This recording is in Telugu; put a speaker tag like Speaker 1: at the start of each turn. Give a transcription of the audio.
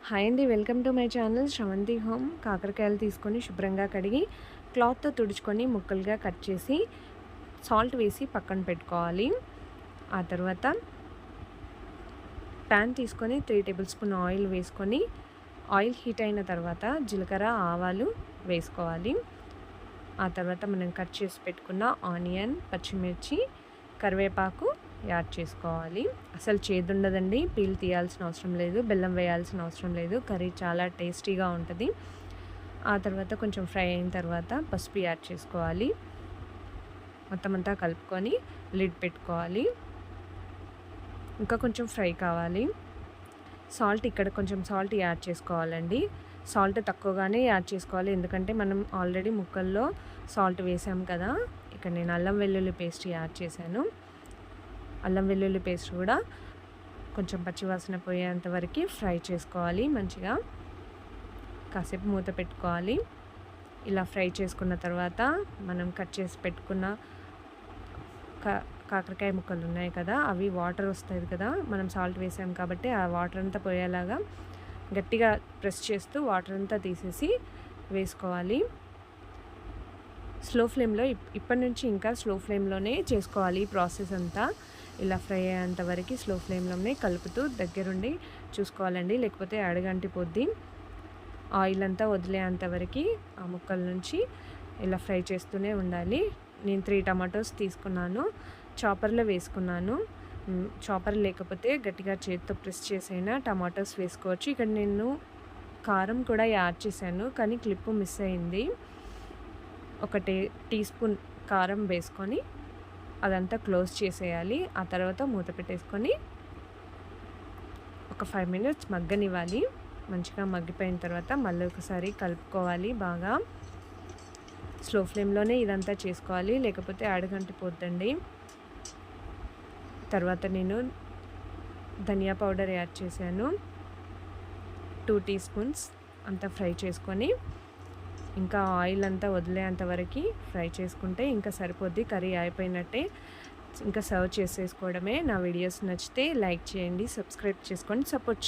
Speaker 1: హాయ్ అండి, welcome to my channel Sravanthi home. కాకరకాయలు తీసుకొని శుభ్రంగా కడిగి క్లాత్తో తుడుచుకొని ముక్కలుగా కట్ చేసి సాల్ట్ వేసి పక్కన పెట్టుకోవాలి. ఆ తర్వాత ప్యాన్ తీసుకొని 3 టేబుల్ స్పూన్ ఆయిల్ వేసుకొని ఆయిల్ హీట్ అయిన తర్వాత జీలకర్ర ఆవాలు వేసుకోవాలి. ఆ తర్వాత మనం కట్ చేసి పెట్టుకున్న ఆనియన్, పచ్చిమిర్చి, కరివేపాకు యాడ్ చేసుకోవాలి. అసలు చేదుండదండి, పీల్ తీయాల్సిన అవసరం లేదు, బెల్లం వేయాల్సిన అవసరం లేదు. కర్రీ చాలా టేస్టీగా ఉంటుంది. ఆ తర్వాత కొంచెం ఫ్రై అయిన తర్వాత పసుపు యాడ్ చేసుకోవాలి. మొత్తం అంతా కలుపుకొని లిడ్ పెట్టుకోవాలి. ఇంకా కొంచెం ఫ్రై కావాలి. సాల్ట్ ఇక్కడ కొంచెం సాల్ట్ యాడ్ చేసుకోవాలండి. సాల్ట్ తక్కువగానే యాడ్ చేసుకోవాలి, ఎందుకంటే మనం ఆల్రెడీ ముక్కల్లో సాల్ట్ వేసాం కదా. ఇక్కడ నేను అల్లం వెల్లుల్లి పేస్ట్ యాడ్ చేశాను. అల్లం వెల్లుల్లి పేస్ట్ కూడా కొంచెం పచ్చివాసన పోయేంత వరకు ఫ్రై చేసుకోవాలి. మంచిగా కాసేపు మూత పెట్టుకోవాలి. ఇలా ఫ్రై చేసుకున్న తర్వాత మనం కట్ చేసి పెట్టుకున్న కాకరకాయ ముక్కలు ఉన్నాయి కదా, అవి వాటర్ వస్తాయి కదా, మనం సాల్ట్ వేసాం కాబట్టి ఆ వాటర్ అంతా పోయేలాగా గట్టిగా ప్రెస్ చేస్తూ వాటర్ అంతా తీసేసి వేసుకోవాలి. స్లో ఫ్లేమ్లో ఇప్పటి నుంచి ఇంకా స్లో ఫ్లేమ్లోనే చేసుకోవాలి ఈ ప్రాసెస్ అంతా. ఇలా ఫ్రై అయ్యేంత వరకు స్లో ఫ్లేమ్లోనే కలుపుతూ దగ్గరుండి చూసుకోవాలండి, లేకపోతే అడుగంటిపోద్ది. ఆయిల్ అంతా వదిలేంత వరకు ఆ ముక్కల నుంచి ఇలా ఫ్రై చేస్తూనే ఉండాలి. నేను 3 టమాటోస్ తీసుకున్నాను, చాపర్లో వేసుకున్నాను. చాపర్ లేకపోతే గట్టిగా చేతితో ప్రెస్ చేసైనా టమాటోస్ వేసుకోవచ్చు. ఇక్కడ నేను కారం కూడా యాడ్ చేశాను, కానీ క్లిప్ మిస్ అయింది. ఒక టీ స్పూన్ కారం వేసుకొని అదంతా క్లోజ్ చేసేయాలి. ఆ తర్వాత మూత పెట్టేసుకొని ఒక 5 మినిట్స్ మగ్గనివ్వాలి. మంచిగా మగ్గిపోయిన తర్వాత మళ్ళీ ఒకసారి కలుపుకోవాలి బాగా. స్లో ఫ్లేమ్లోనే ఇదంతా చేసుకోవాలి, లేకపోతే అడుగంటిపోద్దండి. తర్వాత నేను ధనియా పౌడర్ యాడ్ చేశాను, 2 టీ స్పూన్స్. అంతా ఫ్రై చేసుకొని ఇంకా ఆయిల్ అంతా వదిలేంత వరకు ఫ్రై చేసుకుంటే ఇంకా సరిపోద్ది, కర్రీ అయిపోయినట్టే. ఇంకా సర్వ్ చేసేసుకోవడమే. నా వీడియోస్ నచ్చితే లైక్ చేయండి, సబ్స్క్రైబ్ చేసుకోండి, సపోర్ట్